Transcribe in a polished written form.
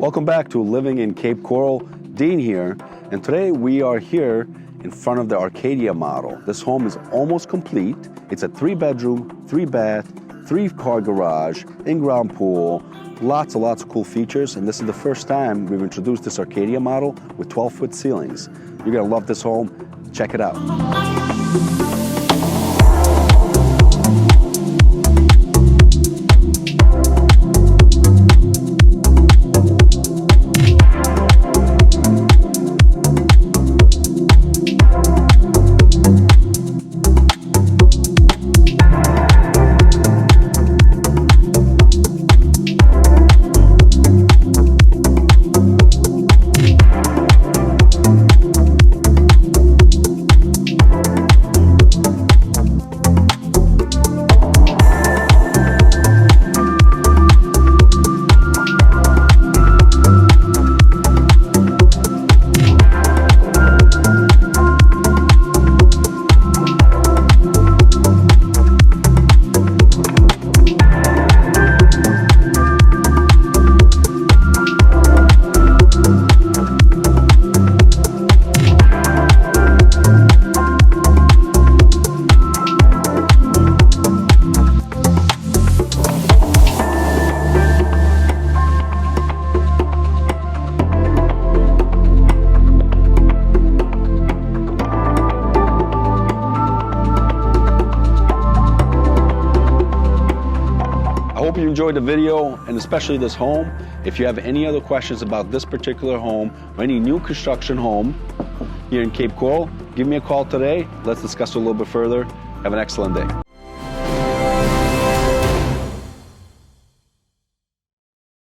Welcome back to Living in Cape Coral. Dean here, and today we are here in front of the Arcadia model. This home is almost complete. It's a 3-bedroom, 3-bath, 3-car garage, in-ground pool, lots of cool features, and this is the first time we've introduced this Arcadia model with 12-foot ceilings. You're gonna love this home. Check it out. I hope you enjoyed the video and especially this home. If you have any other questions about this particular home or any new construction home here in Cape Coral, give me a call today. Let's discuss it a little bit further. Have an excellent day.